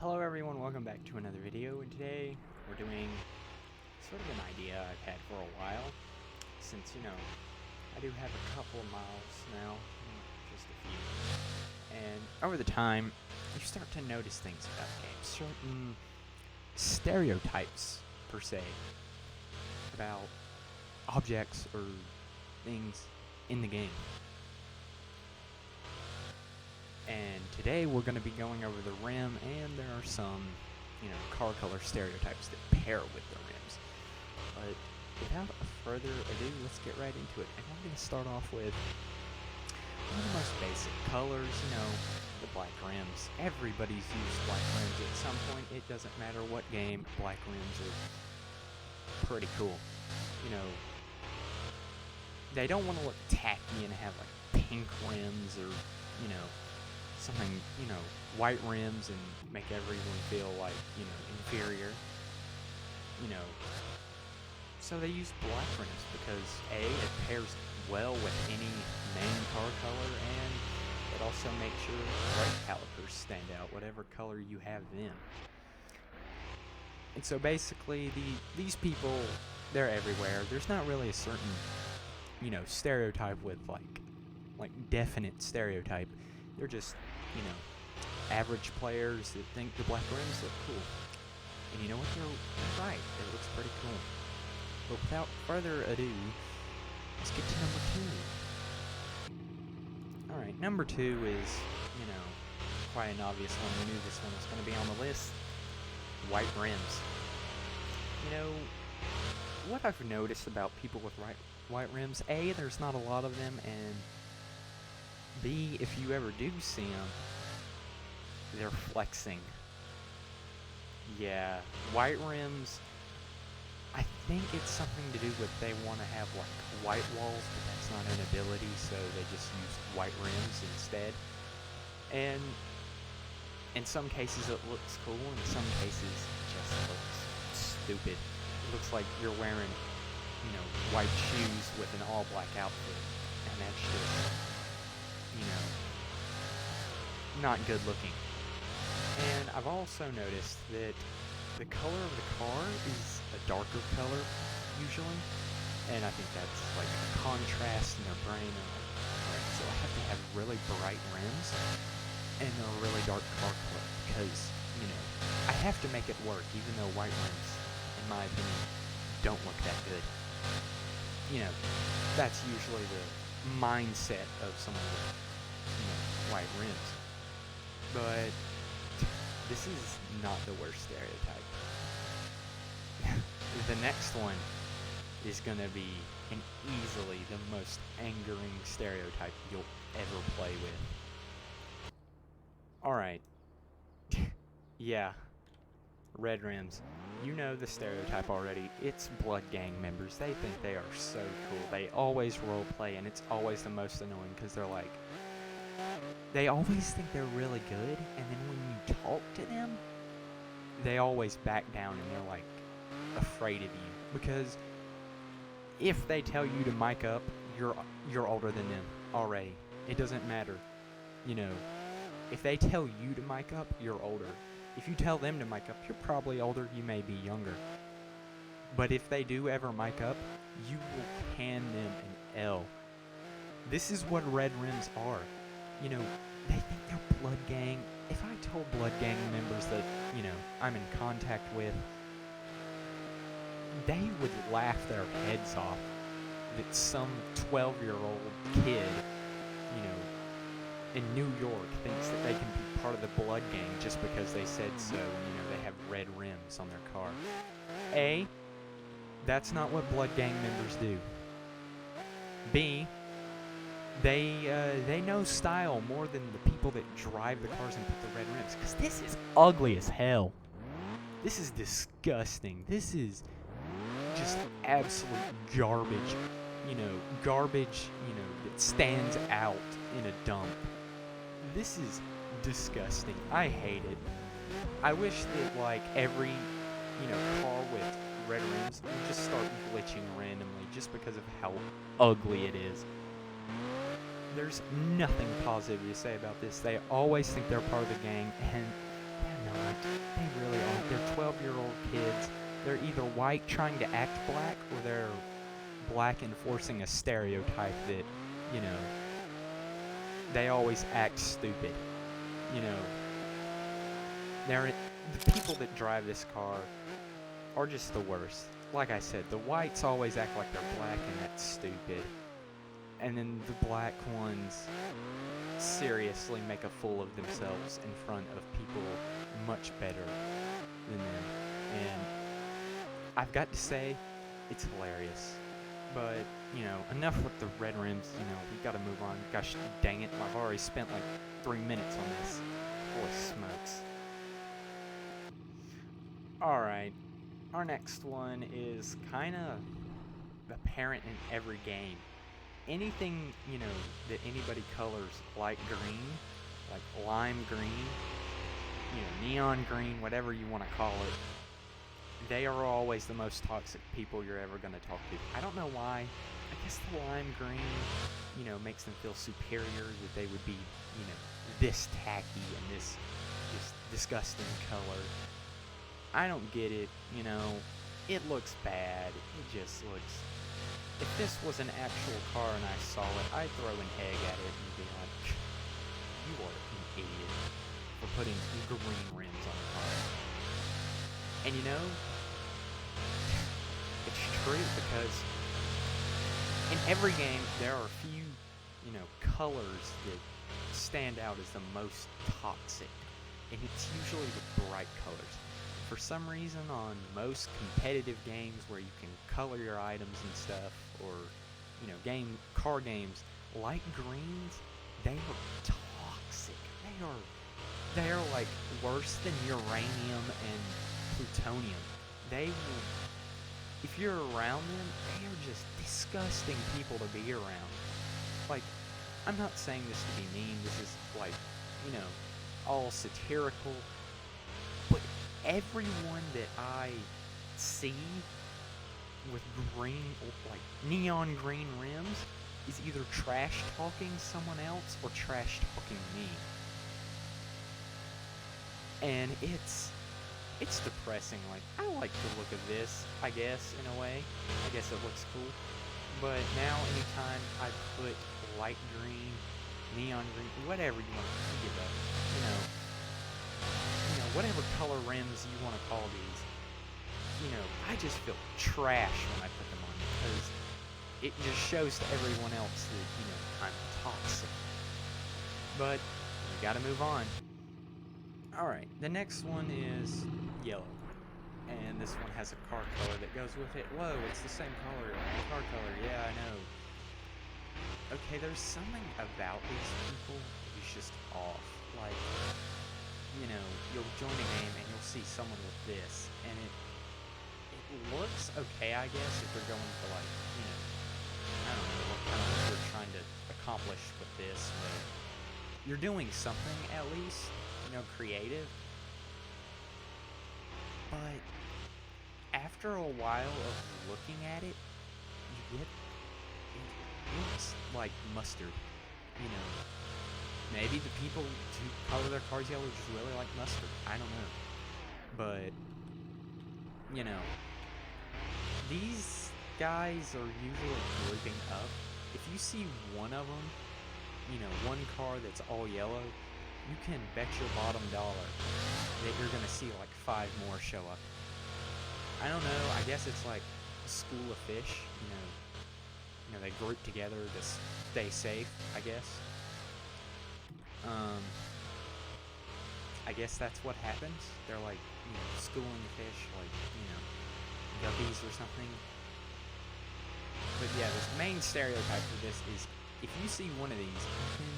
Hello everyone, welcome back to another video, and today we're doing sort of an idea I've had for a while, since, I do have a couple of miles now, just a few, and over the time, you start to notice things about games, certain stereotypes, per se, about objects or things in the game. And today we're going to be going over the rim, and there are some, car color stereotypes that pair with the rims. But without further ado, let's get right into it. And I'm going to start off with one of the most basic colors, the black rims. Everybody's used black rims at some point. It doesn't matter what game, black rims are pretty cool. They don't want to look tacky and have like pink rims or, something, white rims and make everyone feel like, inferior. So they use black rims because A, it pairs well with any main car color, and it also makes your brake calipers stand out, whatever color you have them. And so basically, these people, they're everywhere. There's not really a certain, stereotype with like definite stereotype. They're just, average players that think the black rims look cool. And you know what? They're right. It looks pretty cool. But without further ado, let's get to number 2. Alright, number 2 is, quite an obvious one. We knew this one was going to be on the list. White rims. What I've noticed about people with white rims, A, there's not a lot of them, and B, if you ever do see them, they're flexing. Yeah, white rims, I think it's something to do with they want to have like white walls, but that's not an ability, so they just use white rims instead. And in some cases it looks cool, in some cases it just looks stupid. It looks like you're wearing, white shoes with an all-black outfit, and that's just, not good looking. And I've also noticed that the color of the car is a darker color, usually, and I think that's like a contrast in their brain. Alright, so I have to have really bright rims and a really dark car color, because, I have to make it work, even though white rims, in my opinion, don't look that good. That's usually the mindset of someone with, white rims. But this is not the worst stereotype. The next one is going to be easily the most angering stereotype you'll ever play with. Alright. Yeah. Red rims. You know the stereotype already. It's blood gang members. They think they are so cool. They always roleplay, and it's always the most annoying because they're like, they always think they're really good, and then when you talk to them, they always back down and they're like afraid of you, because if they tell you to mic up, you're older than them already. It doesn't matter. If they tell you to mic up, you're older. If you tell them to mic up, you're probably older, you may be younger. But if they do ever mic up, you will hand them an L. This is what red rims are. They think they're blood gang. If I told blood gang members that, I'm in contact with, they would laugh their heads off that some 12-year-old kid, in New York thinks that they can be part of the blood gang just because they said so, they have red rims on their car. A, that's not what blood gang members do. B, they know style more than the people that drive the cars and put the red rims, because this is ugly as hell. This is disgusting. This is just absolute garbage. Garbage, that stands out in a dump. This is disgusting. I hate it. I wish that, like, every, car with red rims would just start glitching randomly just because of how ugly it is. There's nothing positive to say about this. They always think they're part of the gang, and they're not. white trying to act black, or they're black enforcing a stereotype that, you know, they always act stupid. You know, the people that drive this car are just the worst. Like I said, the whites always act like they're black, and that's stupid. And then the black ones seriously make a fool of themselves in front of people much better than them. And I've got to say, it's hilarious. But, you know, enough with the red rims. You know, we gotta move on. Gosh dang it, I've already spent like 3 minutes on this. Holy smokes. Alright, our next one is kind of apparent in every game. Anything, you know, that anybody colors light green, like lime green, you know, neon green, whatever you want to call it, they are always the most toxic people you're ever going to talk to. I don't know why. I guess the lime green, you know, makes them feel superior, that they would be, you know, this tacky and this just disgusting color. I don't get it, you know. It looks bad. It just looks... If this was an actual car and I saw it, I'd throw an egg at it and be like, you are an idiot for putting green rims on a car. And you know, it's true, because in every game there are a few, you know, colors that stand out as the most toxic. And it's usually the bright colors. For some reason, on most competitive games where you can color your items and stuff, or, you know, car games, light greens, they are toxic. They are like worse than uranium and plutonium. They will, if you're around them, they are just disgusting people to be around. Like, I'm not saying this to be mean, this is like, you know, all satirical, but everyone that I see with green, like neon green rims, is either trash talking someone else or trash talking me. And it's depressing. Like, I like the look of this, I guess, in a way. I guess it looks cool. But now, anytime I put light green, neon green, whatever you want to give up, you know, whatever color rims you want to call these, you know, I just feel trash when I put them on, because it just shows to everyone else that, you know, I'm toxic. But we gotta move on. Alright, the next one is yellow. And this one has a car color that goes with it. Whoa, it's the same color, car color, yeah, I know. Okay, there's something about these people that is just off. Like, you know, you'll join a game and you'll see someone with this, and it looks okay, I guess, if you're going for, like, you know, I don't know what kind of what you're trying to accomplish with this, but you're doing something at least, you know, creative. But after a while of looking at it, it looks like mustard, you know. Maybe the people who color their cars yellow just really like mustard. I don't know. But, you know, these guys are usually grouping up. If you see one of them, you know, one car that's all yellow, you can bet your bottom dollar that you're going to see like 5 more show up. I don't know. I guess it's like a school of fish, you know, they group together to stay safe, I guess. I guess that's what happens. They're like, you know, schooling the fish, like, you know, guppies or something. But yeah, the main stereotype for this is, if you see one of these, you can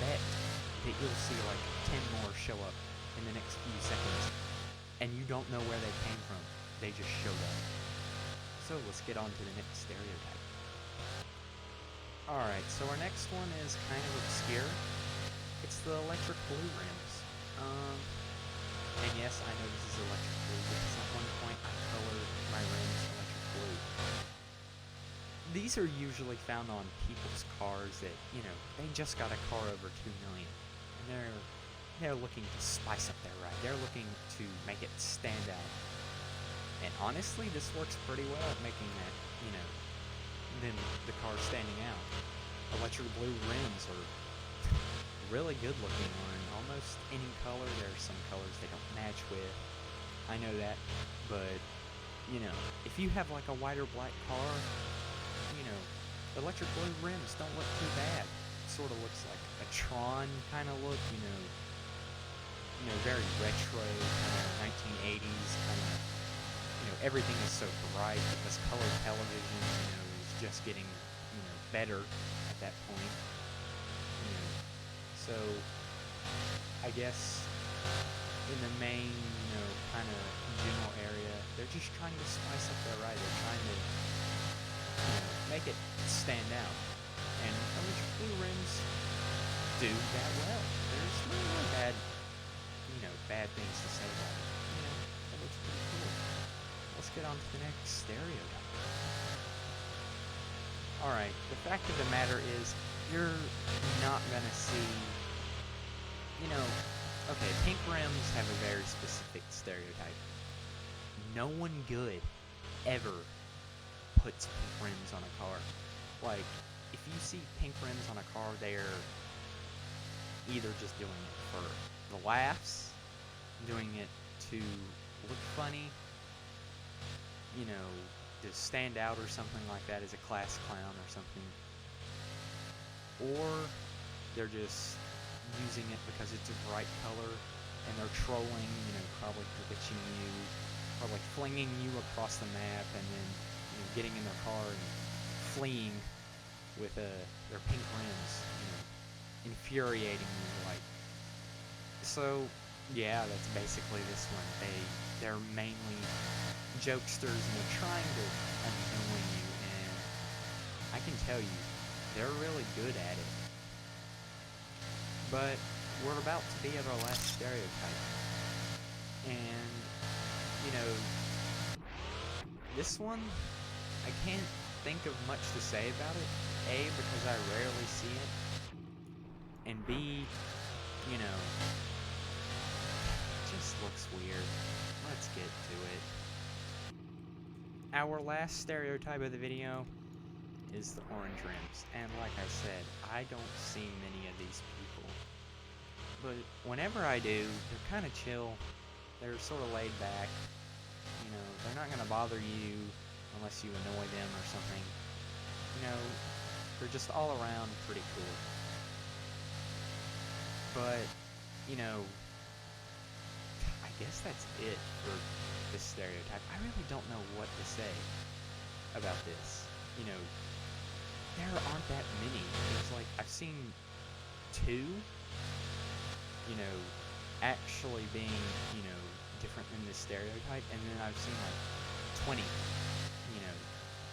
bet that you'll see like 10 more show up in the next few seconds, and you don't know where they came from. They just showed up. So let's get on to the next stereotype. Alright, so our next one is kind of obscure. It's the electric blue rims. And yes, I know this is electric blue, because at one point I colored my rims electric blue. These are usually found on people's cars that, you know, they just got a car over 2 million. And they're looking to spice up their ride. They're looking to make it stand out. And honestly, this works pretty well at making that, you know, the car standing out. Electric blue rims are really good looking on almost any color. There are some colors they don't match with. I know that, but you know, if you have like a white or black car, you know, electric blue rims don't look too bad. It sort of looks like a Tron kind of look, you know, very retro, kind of 1980s, kind of, you know, everything is so bright because color television, you know, is just getting, you know, better at that point, you know. So, I guess in the main, you know, kind of general area, they're just trying to spice up their ride. They're trying to, you know, make it stand out. And electric blue rims do that well. There's no bad, you know, bad things to say about it. You know, that looks pretty cool. Let's get on to the next stereotype. Alright, the fact of the matter is, you're not gonna see, you know, okay, pink rims have a very specific stereotype. No one good ever puts pink rims on a car. Like, if you see pink rims on a car, they're either just doing it for the laughs, doing it to look funny, you know, to stand out or something like that as a class clown or something, or they're just using it because it's a bright color and they're trolling, you know, probably glitching you, or like flinging you across the map and then, you know, getting in their car and fleeing with their pink rims, you know, infuriating you, like. So yeah, that's basically this one. They're mainly jokesters and they're trying to annoy you, and I can tell you, they're really good at it. But we're about to be at our last stereotype, and you know, this one, I can't think of much to say about it. A, because I rarely see it, and B, you know, it just looks weird. Let's get to it. Our last stereotype of the video is the orange rims, and like I said, I don't see many of these people, but whenever I do, they're kind of chill. They're sort of laid back. You know, they're not gonna bother you unless you annoy them or something. You know, they're just all around pretty cool. But, you know, I guess that's it for this stereotype. I really don't know what to say about this. You know, there aren't that many. There's like, I've seen 2, you know, actually being, you know, different than this stereotype, and then I've seen like 20, you know,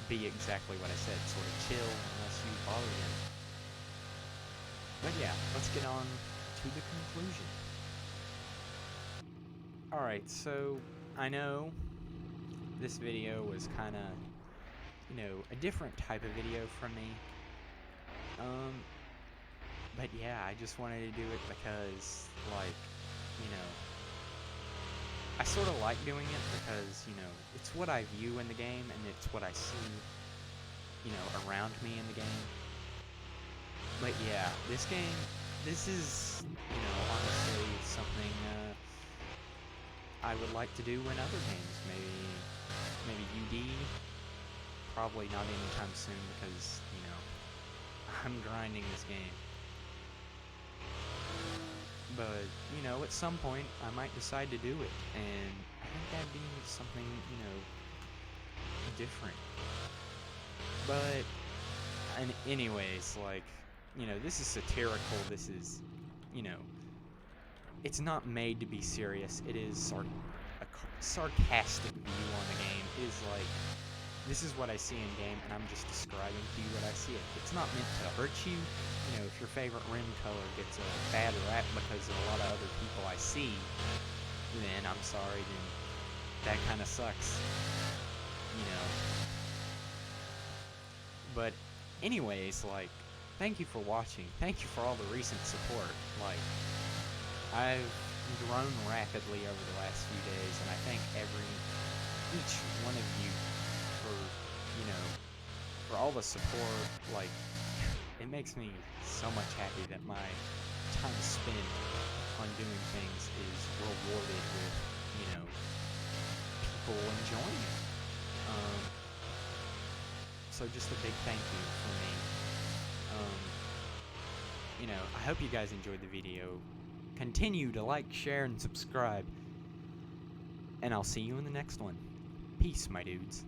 be exactly what I said, sort of chill unless you bother them. But yeah, let's get on to the conclusion. Alright, so I know this video was kind of, you know, a different type of video from me. But yeah, I just wanted to do it because, like, you know, I sort of like doing it because, you know, it's what I view in the game and it's what I see, you know, around me in the game. But yeah, this is, you know, honestly something I would like to do in other games. Maybe UD. Probably not anytime soon because, you know, I'm grinding this game. But, you know, at some point, I might decide to do it, and I think that'd be something, you know, different. But, and anyways, like, you know, this is satirical, this is, you know, it's not made to be serious, it is a sarcastic view on the game. It is like, this is what I see in game, and I'm just describing to you what I see. It's not meant to hurt you. You know, if your favorite rim color gets a bad rap because of a lot of other people I see, then I'm sorry, then that kind of sucks. You know. But anyways, like, thank you for watching. Thank you for all the recent support. Like, I've grown rapidly over the last few days, and I thank every, each one of you for, you know, for all the support. Like, it makes me so much happy that my time spent on doing things is rewarded with, you know, people enjoying it. So just a big thank you for me. You know, I hope you guys enjoyed the video. Continue to like, share, and subscribe. And I'll see you in the next one. Peace, my dudes.